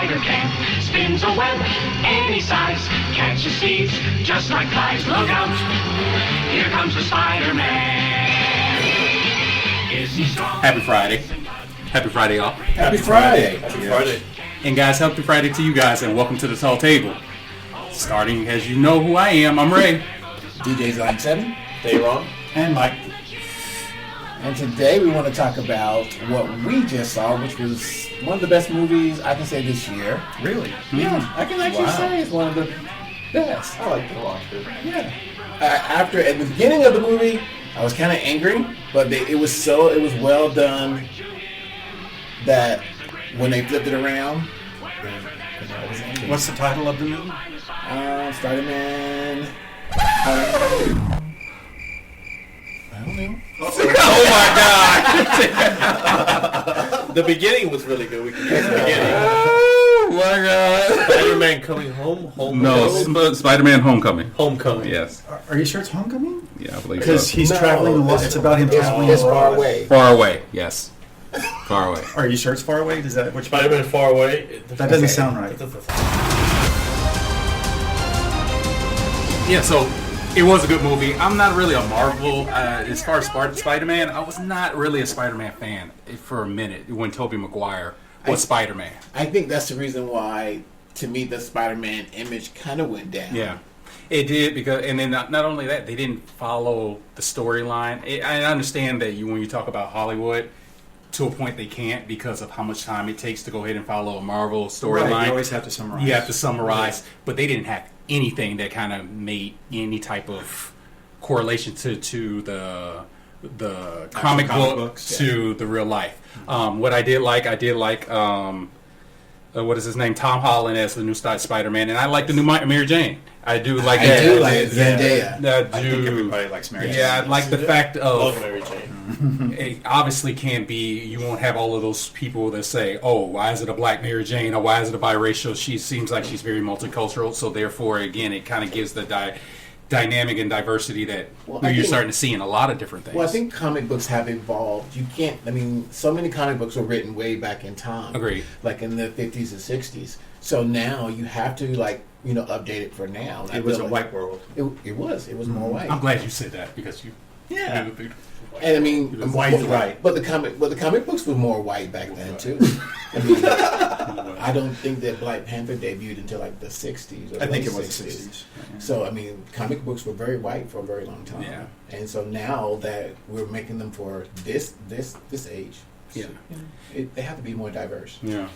spider can. Spins a web any size, catches thieves just like flies. Look out, here comes the Spider-Man. Is he strong? Happy Friday. Happy Friday, y'all. Happy Friday. Happy Friday. And guys, happy Friday to you guys, and welcome to the Tall Table. Starting, as you know who I am, I'm Ray. DJ's Line 7. Hey, Ron. And Mike. And today we want to talk about what we just saw, which was one of the best movies I can say this year. Really? Yeah, I can actually say it's one of the best. I like to watch it. Yeah. At the beginning of the movie, I was kind of angry, but it was well done that when they flipped it around, I was angry. What's the title of the movie? SpiderMan. I don't know. Oh my God! The beginning was really good. We can get the beginning. Oh my God! Spider-Man coming home? Spider-Man Homecoming. Homecoming. Yes. Are you sure it's Homecoming? Yeah, I believe Because so. he's traveling a lot. It's about him traveling. It's far away. Far away, yes. Far away. Are you sure it's far away? Does that which Spider-Man Far Away. that doesn't sound right? Yeah, so it was a good movie. I'm not really a Marvel, as far as Spider-Man, I was not really a Spider-Man fan for a minute when Tobey Maguire was Spider-Man. I think that's the reason why, to me, the Spider-Man image kind of went down. Yeah, it did, because, and then not only that, they didn't follow the storyline. I understand that when you talk about Hollywood, to a point they can't because of how much time it takes to go ahead and follow a Marvel storyline. Right, you always have to summarize. You have to summarize, but they didn't have anything that kind of made any type of correlation to the comic books to the real life. What I did like what is his name? Tom Holland as the new Spider-Man, and I like the new Mary Jane. I do like that. I do like Zendaya. I think everybody likes Mary Jane. Yeah, I like the fact of Love Mary Jane. it obviously can't be. You won't have all of those people that say, "Oh, why is it a black Mary Jane? Or why is it a biracial?" She seems like she's very multicultural. So therefore, again, it kind of gives the dynamic and diversity that you're starting to see in a lot of different things. Well, I think comic books have evolved. You can't. I mean, so many comic books were written way back in time. Agreed. Like in the 50s and 60s. So now you have to update it for now. And It was a white world. It was more white. I'm glad you said that because you. Yeah. And I mean, white is right. But the comic books were more white back then too. I mean, I don't think that Black Panther debuted until like the 60s. Or I think late it was the 60s. So I mean, comic books were very white for a very long time. Yeah. And so now that we're making them for this age, Yeah. they have to be more diverse. Yeah.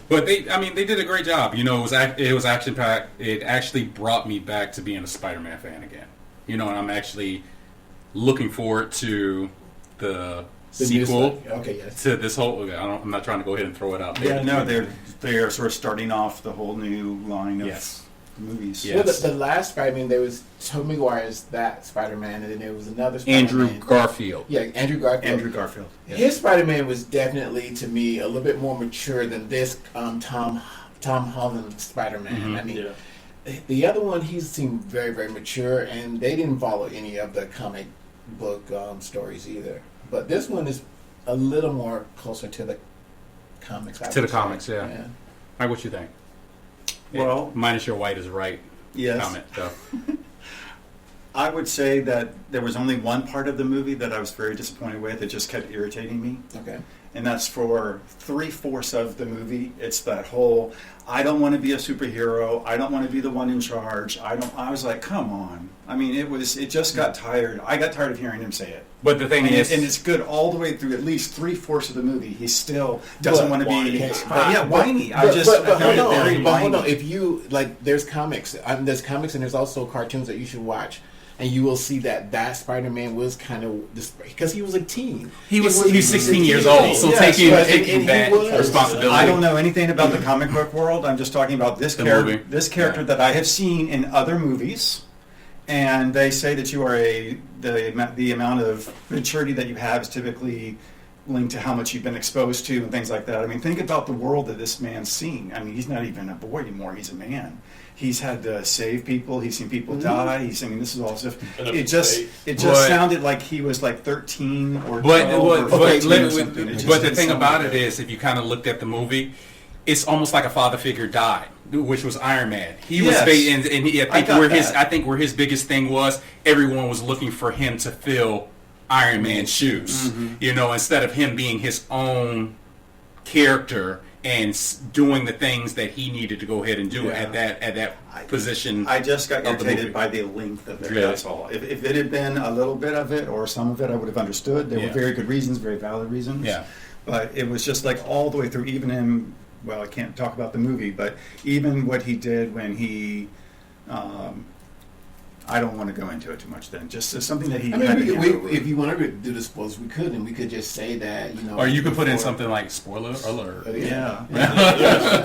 But they did a great job. It was action packed. It actually brought me back to being a Spider-Man fan again. And I'm actually looking forward to the sequel. Okay, yes. To this whole. I'm not trying to go ahead and throw it out there. Yeah, no, they're sort of starting off the whole new line of movies. Yeah. Well, Yes. the last Spider-Man, there was Tobey Maguire's that Spider-Man, and then there was another Spider-Man. Andrew Garfield. Yeah, Andrew Garfield. Andrew Garfield. Yeah. His Spider-Man was definitely, to me, a little bit more mature than this Tom Holland Spider-Man. Mm-hmm. I mean, the other one, he seemed very, very mature, and they didn't follow any of the comic book stories either. But this one is a little more closer to the comics. I would say. Yeah. Mike, what you think? Well, minus your white is right. Yes. Comment. So. I would say that there was only one part of the movie that I was very disappointed with. It just kept irritating me. Okay. And that's for 3/4 of the movie. It's that whole, I don't want to be a superhero. I don't want to be the one in charge. I was like, come on. I mean, it just got tired. I got tired of hearing him say it. But the thing is, and it's good all the way through at least 3/4 of the movie. He still doesn't want to be, whiny. I found it very whiny. Hold on. If you there's comics. There's comics, and there's also cartoons that you should watch. And you will see that Spider-Man was kind of because he was a teen. He was 16 years old, so taking that responsibility. I don't know anything about the comic book world. I'm just talking about this character. This character that I have seen in other movies, and they say that you are the amount of maturity that you have is typically linked to how much you've been exposed to and things like that. I mean, think about the world that this man's seen. I mean, he's not even a boy anymore. He's a man. He's had to save people. He's seen people die. He's singing. This is all stuff. It just sounded like he was like 13 or 12. But the thing about it is, if you kind of looked at the movie, it's almost like a father figure died, which was Iron Man. He Yes. was, I I think where his biggest thing was, everyone was looking for him to fill Iron Man's shoes. You know, instead of him being his own character and doing the things that he needed to go ahead and do Yeah. at that position. I just got of the irritated movie. by the length of it. Really? That's all. If it had been a little bit of it or some of it, I would have understood. There Yeah. were very good reasons, very valid reasons. Yeah. But it was just like all the way through, even in, well, I can't talk about the movie, but even what he did when he, I don't want to go into it too much then. Just something that he I had to mean, get over. if you want to do the spoilers, we could, and we could just say that, you know. Or you could put in before- something like spoiler alert. Yeah.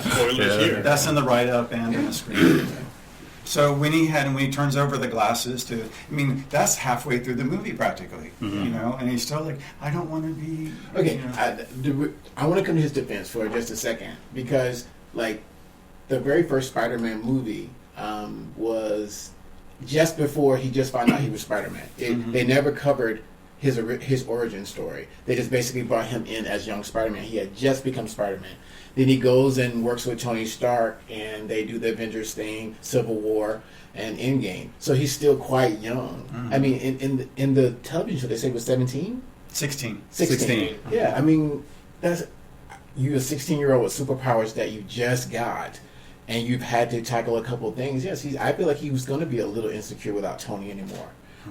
Spoilers Yeah. here. That's in the write-up and in the screen. So when he turns over the glasses to, I mean, that's halfway through the movie practically, you know, and he's still like, I don't want to be. Okay, you know. I want to come to his defense for just a second, because like the very first Spider-Man movie was just before he just found out he was Spider-Man. They never covered his origin story. They just basically brought him in as young Spider-Man. He had just become Spider-Man. Then he goes and works with Tony Stark, and they do the Avengers thing, Civil War, and Endgame. So he's still quite young. I mean, in the television show, they say he was 17? 16. 16. Yeah, I mean, that's you a 16-year-old with superpowers that you just got, and you've had to tackle a couple of things. Yes, I feel like he was going to be a little insecure without Tony anymore.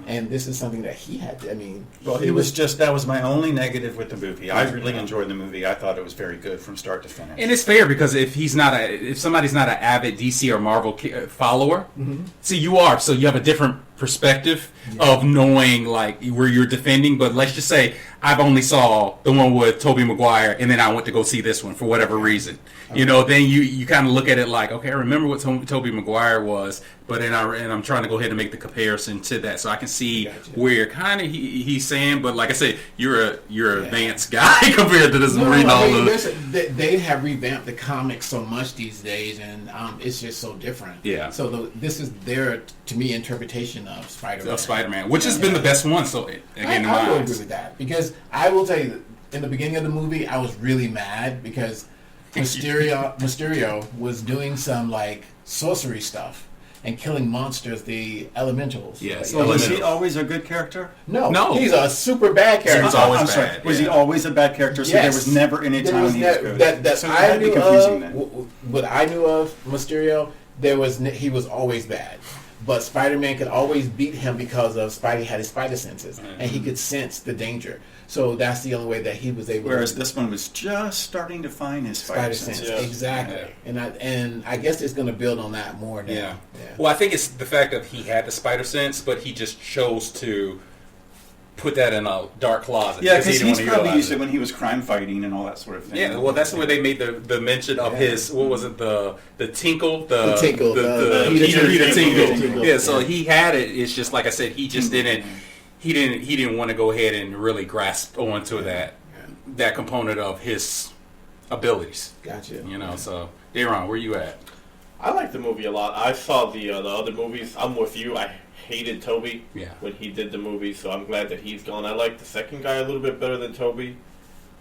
And this is something that he had to, I mean... Well, he it was just, that was my only negative with the movie. I really enjoyed the movie. I thought it was very good from start to finish. And it's fair, because if somebody's not an avid DC or Marvel follower, see, you are, so you have a different perspective of knowing like where you're defending. But let's just say I've only saw the one with Tobey Maguire, and then I went to go see this one for whatever reason. You know, then you kind of look at it like, okay, I remember what Tobey Maguire was, but then I'm trying to go ahead and make the comparison to that, so I can see where kind of he's saying. But like I said, you're an advanced guy compared to this reading all of. They have revamped the comics so much these days, and it's just so different. Yeah. So this is their, to me, interpretation of Spider-Man. Of Spider-Man, which has been the best one. So again, I will in agree with that, because I will tell you, in the beginning of the movie, I was really mad because Mysterio was doing some like sorcery stuff and killing monsters, the elementals. Yes. So was he always a good character? No. He's a super bad character. was always I'm sorry. bad, Was he yeah. always a bad character? So there was never any There time was when he was good. that so I that'd be knew confusing of. then. What I knew of Mysterio, he was always bad. But Spider-Man could always beat him because of Spidey had his spider senses, and he could sense the danger. So that's the only way that he was able. Whereas to this one was just starting to find his spider sense. sense, Yeah. exactly. And I guess it's going to build on that more now. Yeah. Well, I think it's the fact that he had the spider sense, but he just chose to put that in a dark closet. Yeah, because he didn't he's want to probably utilize used it when he was crime fighting and all that sort of thing. Yeah, well, that's where they made the mention of his, what was it, the tinkle? The tinkle, the Peter tinkle. tinkle. Yeah, so he had it. It's just, like I said, he just didn't, he didn't want to go ahead and really grasp onto that component of his abilities. Gotcha. You know, so, Aaron, where you at? I like the movie a lot. I saw the other movies. I'm with you. I hated Toby when he did the movie, so I'm glad that he's gone. I like the second guy a little bit better than Toby.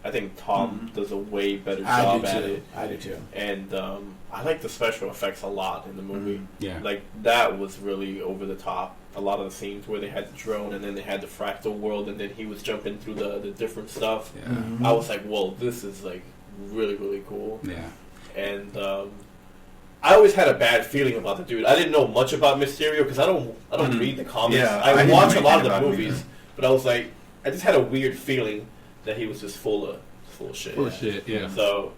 I think Tom does a way better job at it. I do too. And I like the special effects a lot in the movie. Yeah. Like, that was really over the top. A lot of the scenes where they had the drone and then they had the fractal world and then he was jumping through the different stuff. Yeah. I was like, whoa, this is like really, really cool. Yeah. And I always had a bad feeling about the dude. I didn't know much about Mysterio because I don't read the comics. Yeah, I didn't watch know a lot of anything the about him movies, either. but I was like, I just had a weird feeling that he was just full of shit. Full of shit, yeah. So,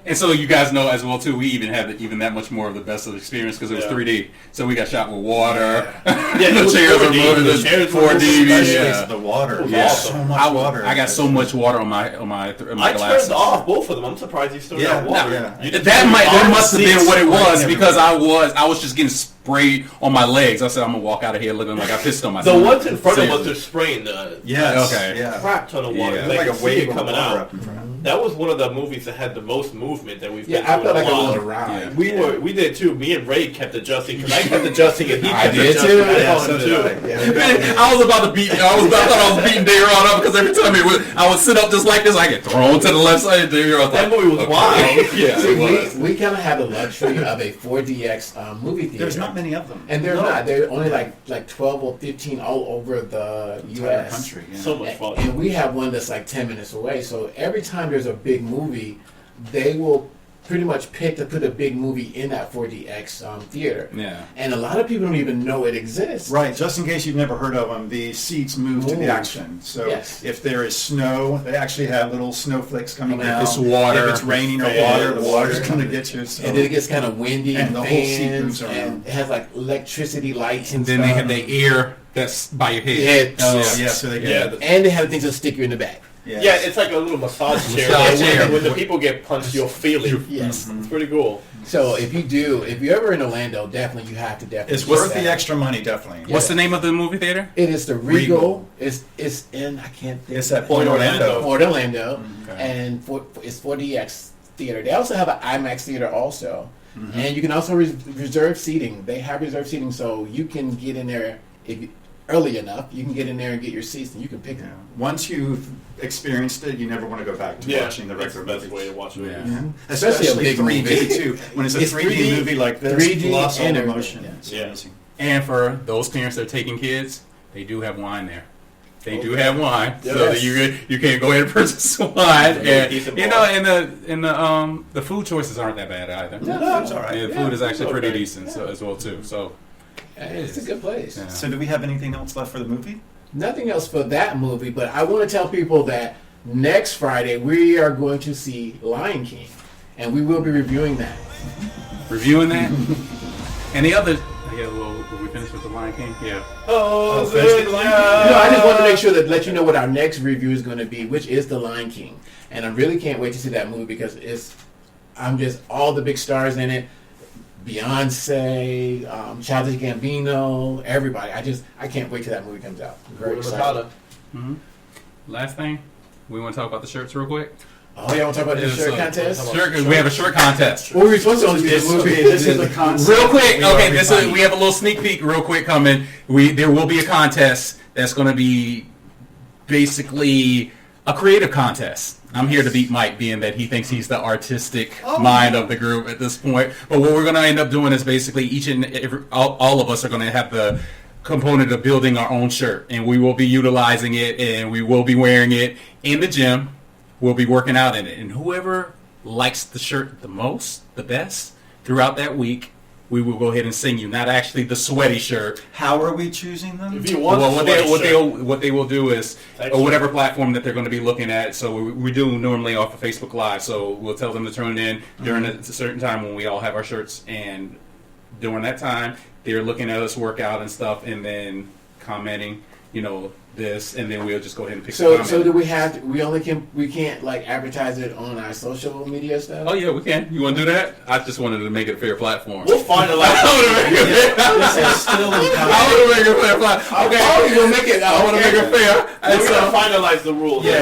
And so you guys know as well too. We even had even that much more of the best of the experience because it was 3D. So we got shot with water. it The was chairs 4D. are moving. The The chairs were 4D. moving. Yeah. The water. Yeah. So much water. I got so much water on my I glasses. turned off both of them. I'm surprised you still got water. yeah. You just That turned must off. have been what it was Explain because I was just getting sprayed on my legs. I said, I'm gonna walk out of here looking like I pissed on The myself. ones in front of us Seriously. are spraying the Yes. Okay. Yeah. crap ton of water. Yeah. Like, Like a you see wave it of coming water out. up in front. That was one of the movies that had the most movement that we've been Yeah, I through felt in like a a while. little ride. We did too. Me and Ray kept adjusting because I kept adjusting and he I kept did adjusting. too. I Yeah, saw so him did too. I. Yeah, Man, I was about to beat. I thought I was beating Dayron up because every time I would sit up just like this, I get thrown to the left side. Dayron, That movie was wild. Yeah, See, it was. we kind of have the luxury of a 4DX movie theater. There's not many of them. And they're not. They're only like 12 or 15 all over the Entire U.S. country. Yeah. So much fun. And we have one that's like 10 minutes away. So every time there's a big movie, they will pretty much pick to put a big movie in that 4DX theater. Yeah. And a lot of people don't even know it exists. Right, just in case you've never heard of them, the seats move to the Move. action. So Yes. if there is snow, they actually have little snowflakes coming Coming out. out. If it's water. If it's raining or Yeah, water, the water's water. going to get you. So. And then it gets kind of windy And and the whole fans, seat moves around. and it has like electricity lights And then they stuff. have the air that's by your head. Yeah. Oh, Yeah. yeah, so they Yeah, get And they have things that stick you in the back. Yeah, it's like a little massage chair. Massage When- chair. When the people get punched, you'll feel it. Yes. It's pretty cool. So if you're ever in Orlando, definitely you have to definitely. It's check worth that the out. extra money, definitely. What's the name of the movie theater? It is the Regal. It's in I can't think. It's at Pointe Pointe Orlando. Orlando. Port Orlando, Okay. and it's 4DX theater. They also have an IMAX theater also, and you can also reserve seating. They have reserved seating, so you can get in there early enough. You can get in there and get your seats, and you can pick Yeah. them. Once you've experienced it, you never want to go back to watching the that's regular the best movies. way to watch movies. Yeah. Especially a big 3D movie. too. When it's a It's 3D 3D movie like this, 3D plus all and the everything, motion. yeah. It's Yeah. amazing. And for those parents that are taking kids, they do have wine there. They do have wine, so Yes. that you can go ahead and purchase wine, and decent you bar. know, and the food choices aren't that bad either. No, it's all right. Yeah, the Yeah, food is actually pretty okay. decent so, as well too. So It's a good place. Yeah. So do we have anything else left for the movie? Nothing else for that movie, but I want to tell people that next Friday we are going to see Lion King, and we will be reviewing that. reviewing that, and the other. Yeah, well, we finished with the Lion King. Yeah. Oh, finished with the Lion King? No, I just want to make sure that let you know what our next review is going to be, which is The Lion King, and I really can't wait to see that movie because I'm just all the big stars in it, Beyonce, Childish Gambino, everybody. I can't wait till that movie comes out. I'm very excited. Last thing, we want to talk about the shirts real quick. Oh, yeah, want to talk about the Yeah, shirt so- contest? Shirt, we have a shirt contest. Well, we were supposed to only do This the movie. this is the concept. Real quick, We okay. already We have a little sneak peek, real quick, coming. There will be a contest that's going to be basically a creative contest. I'm here to beat Mike, being that he thinks he's the artistic mind of the group at this point. But what we're going to end up doing is basically all of us are going to have the component of building our own shirt, and we will be utilizing it, and we will be wearing it in the gym. We'll be working out in it, and whoever likes the shirt the most, the best, throughout that week, we will go ahead and sing you. Not actually the sweaty shirt. How are we choosing them? If you want Well, what what they will do is, Actually- or whatever platform that they're going to be looking at. So we do normally off of Facebook Live. So we'll tell them to turn in during a certain time when we all have our shirts, and during that time they're looking at us work out and stuff, and then commenting, this, and then we'll just go ahead and pick. the So comment. do we can't like advertise it on our social media stuff? Oh yeah, we can. You want to do that? I just wanted to make it a fair platform. We'll finalize. This is still in I want to make it a fair platform. Okay. Oh, you're gonna make it. I want to make it fair. And We're so, gonna finalize the rules. Yeah,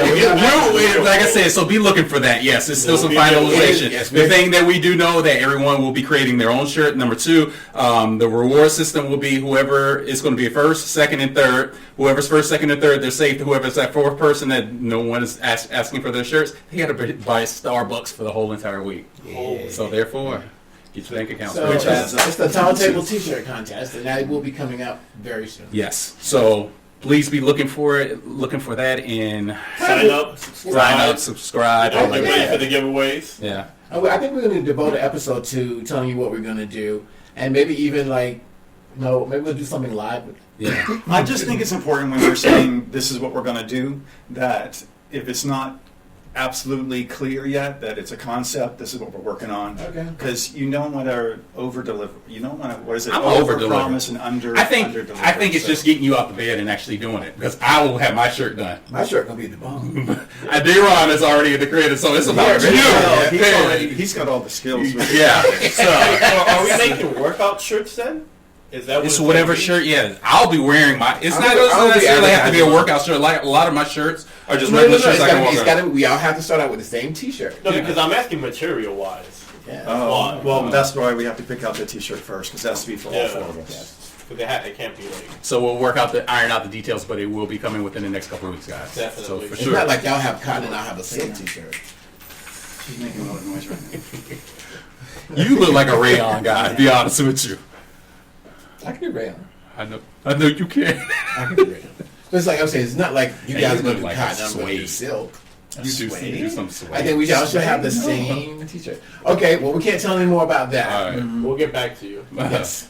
like I said, so be looking for that. Yes, it's still some We'll be there. finalization. Yes, The thing that we do know that everyone will be creating their own shirt. Number two, the reward system will be whoever is going to be first, second, and third. Whoever's first, second, and third, they're safe. Whoever's that fourth person that no one is asking for their shirts, they got to buy Starbucks for the whole entire week. Yeah. So therefore, get your bank account. So straight. it's the Tall Table T-shirt contest, and that will be coming out very soon. Yes. So please be looking for that, and Sign up, subscribe. Get all that ready good for the giveaways. Yeah. I think we're going to devote an episode to telling you what we're going to do, and maybe even maybe we'll do something live. Yeah. I just think it's important when we're saying this is what we're going to do, that if it's not absolutely clear yet that it's a concept, this is what we're working on. Okay. Because you don't want to over-deliver. You don't want to, what is it? I'm Over-promise and under I think under-deliver. it's just getting you out the bed and actually doing it, because I will have my shirt done. My shirt going to be the bomb. D-Ron is already the creator, so it's about Well, you. he's got all the skills. Yeah. So So are we making workout shirts then? Is that It's what whatever means? shirt. Yeah, I'll be wearing my. It's not I'll be necessarily have to be a advertising. workout shirt. Like a lot of my shirts are just No, regular it's shirts. I can walk it's around. gotta, we all have to start out with the same T-shirt. No, because I'm asking material-wise. Yeah. Oh, Why? well, that's why we have to pick out the T-shirt first, because that's to be for all Yeah. four of us. Because it can't be like... So we'll iron out the details, but it will be coming within the next couple of weeks, guys. Definitely. So for It's sure. not like y'all have cotton and I'll have a silk T-shirt. She's making a lot of noise right now. You look like a rayon guy. To be honest with you. I can do rayon. I know you can. I can do rayon. But it's like I'm saying, it's not like you Hey, guys you are going look to do like cotton. a I'm going to do suede. silk. You do some suede. I think we all should have the Suede? same T-shirt. Okay, well, we can't tell any more about that. All right. We'll get back to you. Yes.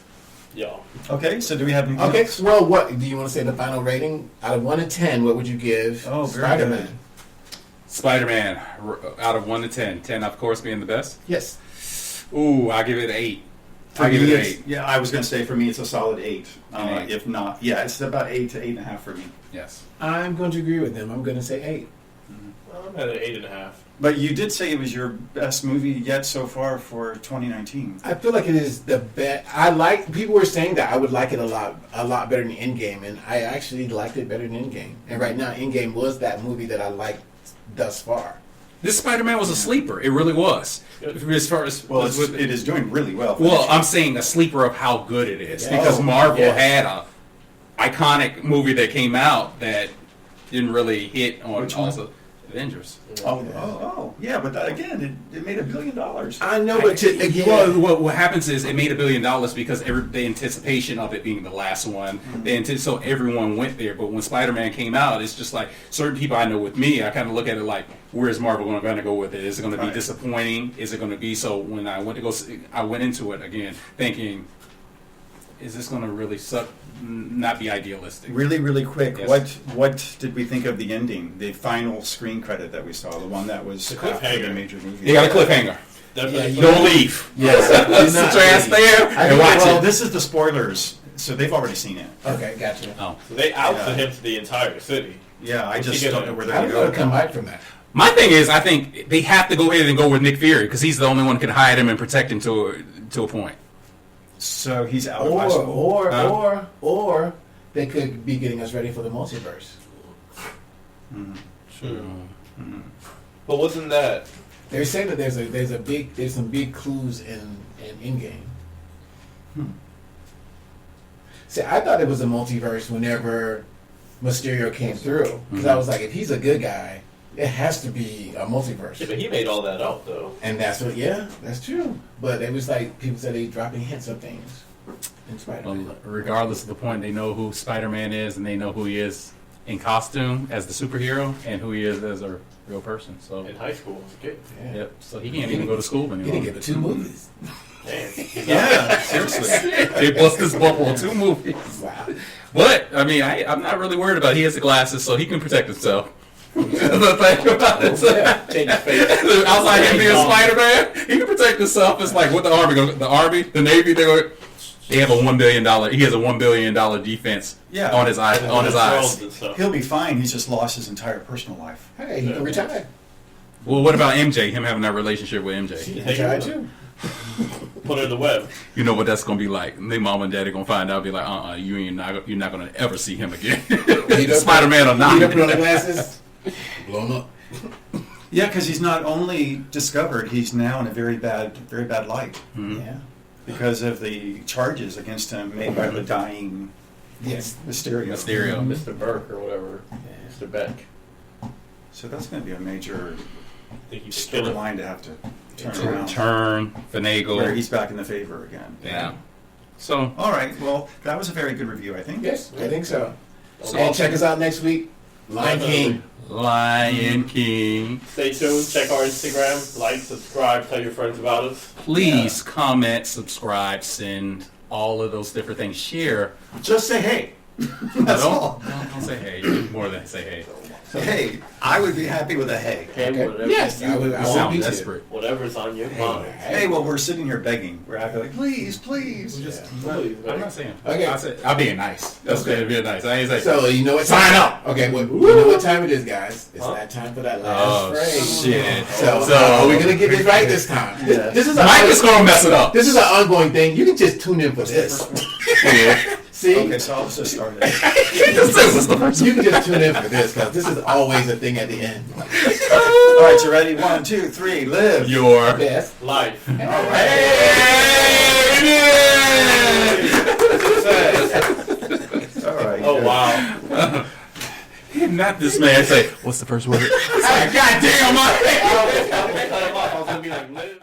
Y'all. Okay, so do we have anything Okay, else? well, what do you want to say the final rating? Out of 1 to 10, what would you give Oh, very Spider-Man? good. Spider-Man, out of 1 to 10. 10, of course, being the best. Yes. Ooh, I give it 8. For I give me, it it's- 8. Yeah, I was going to say for me it's a solid 8. An 8. If not, yeah, it's about 8 to 8.5 for me. Yes. I'm going to agree with them. I'm going to say 8. I'm at an 8.5. But you did say it was your best movie yet so far for 2019. I feel like it is the best. People were saying that I would like it a lot better than Endgame, and I actually liked it better than Endgame. And right now, Endgame was that movie that I liked thus far. This Spider-Man was a sleeper. It really was. As far as Well, it is doing really well. Well, I'm saying a sleeper of how good it is Yeah. because Oh, Marvel yes. had a iconic movie that came out that didn't really hit on Which one? also Avengers. Yeah, but that, again, it made $1 billion. I know, but again, Well, what happens is it made $1 billion because the anticipation of it being the last one, so everyone went there. But when Spider-Man came out, it's just like certain people I know with me, I kind of look at it like, where's Marvel going to go with it? Is it going to be Right. disappointing? Is it going to be so? When I went to go, I went into it again thinking, is this going to really suck? Not be idealistic. Really, really quick, Yes. what did we think of the ending, the final screen credit that we saw, the one that was The after cliffhanger. the major movie? They got a cliffhanger. Definitely. Yeah, Don't leave. yes, Sit your ass there and watch Well, it. this is the spoilers, so they've already seen it. Okay, gotcha. Oh. So they ousted Yeah. him to the entire city. Yeah, I What's just he don't gonna know where I they're don't know going to to come go. back from that. My thing is, I think they have to go ahead and go with Nick Fury because he's the only one who can hide him and protect him to a point. So he's out of high school. Or they could be getting us ready for the multiverse. But wasn't that... They're saying that there's some big clues in Endgame. See, I thought it was a multiverse whenever Mysterio came through because I was like, if he's a good guy, it has to be a multiverse. Yeah, but he made all that up, though. And that's what, yeah, that's true. But it was like people said they dropping hints of things in Spider-Man. Well, regardless of the point, they know who Spider-Man is and they know who he is in costume as the superhero and who he is as a real person. So, In high school as a kid. Yeah. yep. So he can't even go to school He anymore. didn't give it 2 movies. Man. Yeah, seriously. They bust his bubble in 2 movies. Wow. But I mean, I'm not really worried about it. He has the glasses, so he can protect himself. The thing about it. Change his face. Outside him being Spider-Man, he can protect himself. It's like what the army, the Navy, they have a $1 billion. He has a $1 billion defense Yeah. on his eyes. On his eyes. And stuff. He'll be fine. He's just lost his entire personal life. Hey, he can retire. Well, what about MJ? Him having that relationship with MJ? He can retire too. Put her in the web. You know what that's gonna be like. Their mom and daddy gonna find out. Be like, you're not gonna ever see him again. Spider-Man or not. You don't put on the glasses, blow him up. Yeah, because he's not only discovered, he's now in a very bad light Yeah. because of the charges against him made by the dying Yes. Mysterio. Mr. Burke or whatever. Mr. Beck. So that's going to be a major I think he's a killer. storyline to have to turn around. Turn, Where finagle. he's back in the favor again. Yeah. So All right. Well, that was a very good review, I think. Yes, I think so. So- And check us out next week. Lion King. Lion King. Stay tuned. Check our Instagram. Like, subscribe. Tell your friends about us. Please comment, subscribe, send all of those different things. Share. Just say hey. That's all. Don't say hey. You do more than say hey. Hey, I would be happy with a hey. Hey, Okay. whatever Yes, you I would. You I would sound be too. desperate. Whatever's on your mind. Hey, well, we're sitting here begging. We're acting like, please, please. Yeah. Please, I'm man. not saying. Okay. I'm being nice. That's Okay. being nice. I ain't saying. So you know what? Sign up. Okay, well, you know what time it is, guys? It's that time for that last Oh phrase. shit. So are we gonna get this right this time? Yeah. This is Mike is gonna mess it up. This is an ongoing thing. You can just tune in for this. See? Okay, so I'll just start it. You can just tune in for this because this is always a thing at the end. All right, you ready? 1, 2, 3, live. Your Best. Life. All right. All right. Oh, good. wow. not this man say, what's the first word? God damn, I was going to cut him off. I was going to be like, live.